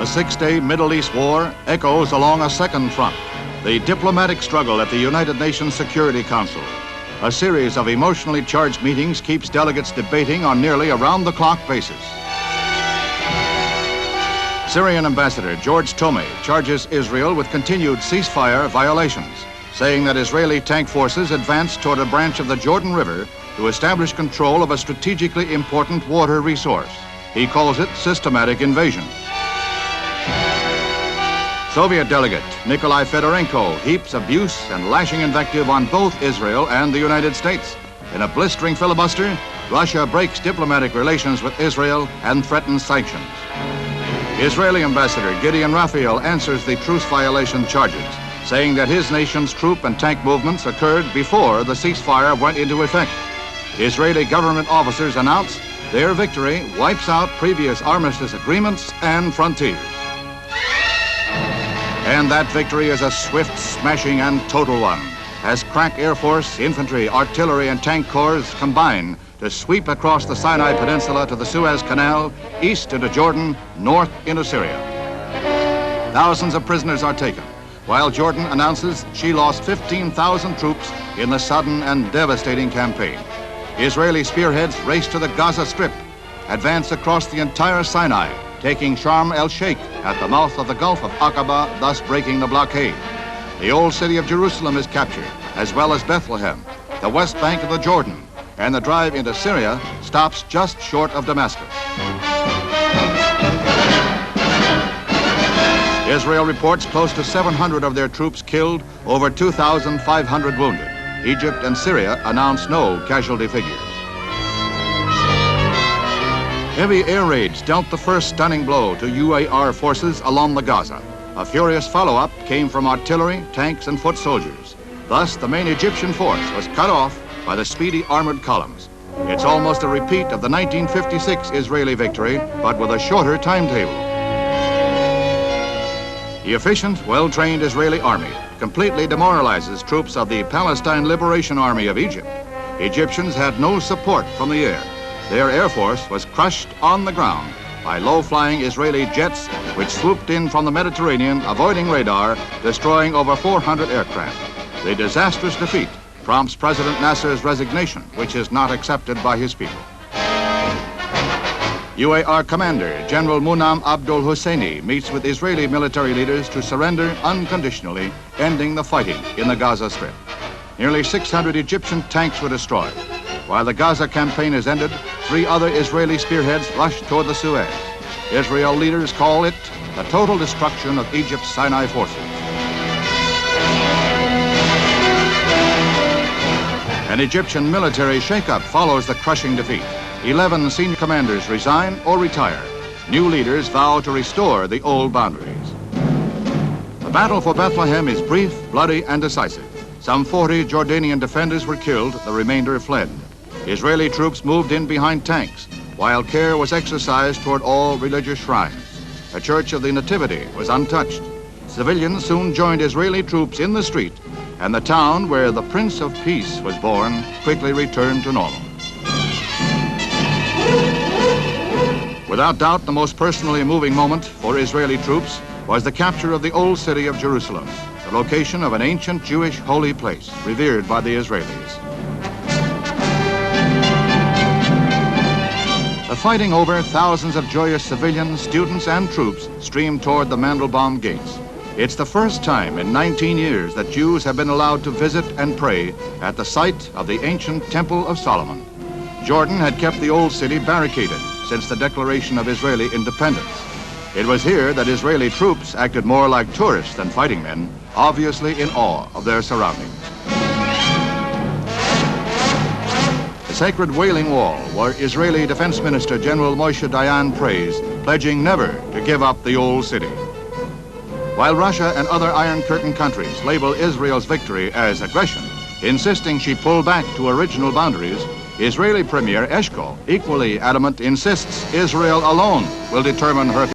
6-day Middle East war echoes along a second front, the diplomatic struggle at the United Nations Security Council. A series of emotionally charged meetings keeps delegates debating on nearly around-the-clock basis. Syrian Ambassador George Tomei charges Israel with continued ceasefire violations, saying that Israeli tank forces advanced toward a branch of the Jordan River to establish control of a strategically important water resource. He calls it systematic invasion. Soviet delegate Nikolai Fedorenko heaps abuse and lashing invective on both Israel and the United States. In a blistering filibuster, Russia breaks diplomatic relations with Israel and threatens sanctions. Israeli Ambassador Gideon Raphael answers the truce violation charges, saying that his nation's troop and tank movements occurred before the ceasefire went into effect. Israeli government officers announce their victory wipes out previous armistice agreements and frontiers. And that victory is a swift, smashing, and total one, as crack Air Force, infantry, artillery, and tank corps combine to sweep across the Sinai Peninsula to the Suez Canal, east into Jordan, north into Syria. Thousands of prisoners are taken, while Jordan announces she lost 15,000 troops in the sudden and devastating campaign. Israeli spearheads race to the Gaza Strip, advance across the entire Sinai, taking Sharm el-Sheikh at the mouth of the Gulf of Aqaba, thus breaking the blockade. The old city of Jerusalem is captured, as well as Bethlehem, the west bank of the Jordan, and the drive into Syria stops just short of Damascus. Israel reports close to 700 of their troops killed, over 2,500 wounded. Egypt and Syria announce no casualty figures. Heavy air raids dealt the first stunning blow to UAR forces along the Gaza. A furious follow-up came from artillery, tanks, and foot soldiers. Thus, the main Egyptian force was cut off by the speedy armored columns. It's almost a repeat of the 1956 Israeli victory, but with a shorter timetable. The efficient, well-trained Israeli army completely demoralizes troops of the Palestine Liberation Army of Egypt. Egyptians had no support from the air. Their air force was crushed on the ground by low-flying Israeli jets which swooped in from the Mediterranean, avoiding radar, destroying over 400 aircraft. The disastrous defeat prompts President Nasser's resignation, which is not accepted by his people. UAR Commander General Munam Abdul Husseini meets with Israeli military leaders to surrender unconditionally, ending the fighting in the Gaza Strip. Nearly 600 Egyptian tanks were destroyed. While the Gaza campaign is ended, 3 other Israeli spearheads rush toward the Suez. Israel leaders call it the total destruction of Egypt's Sinai forces. An Egyptian military shakeup follows the crushing defeat. 11 senior commanders resign or retire. New leaders vow to restore the old boundaries. The battle for Bethlehem is brief, bloody, and decisive. Some 40 Jordanian defenders were killed, the remainder fled. Israeli troops moved in behind tanks, while care was exercised toward all religious shrines. A church of the Nativity was untouched. Civilians soon joined Israeli troops in the street, and the town where the Prince of Peace was born quickly returned to normal. Without doubt, the most personally moving moment for Israeli troops was the capture of the old city of Jerusalem, the location of an ancient Jewish holy place revered by the Israelis. The fighting over, thousands of joyous civilians, students, and troops streamed toward the Mandelbaum gates. It's the first time in 19 years that Jews have been allowed to visit and pray at the site of the ancient Temple of Solomon. Jordan had kept the old city barricaded since the declaration of Israeli independence. It was here that Israeli troops acted more like tourists than fighting men, obviously in awe of their surroundings. The sacred Wailing Wall, where Israeli Defense Minister General Moshe Dayan prays, pledging never to give up the old city. While Russia and other Iron Curtain countries label Israel's victory as aggression, insisting she pull back to original boundaries, Israeli Premier Eshkol, equally adamant, insists Israel alone will determine her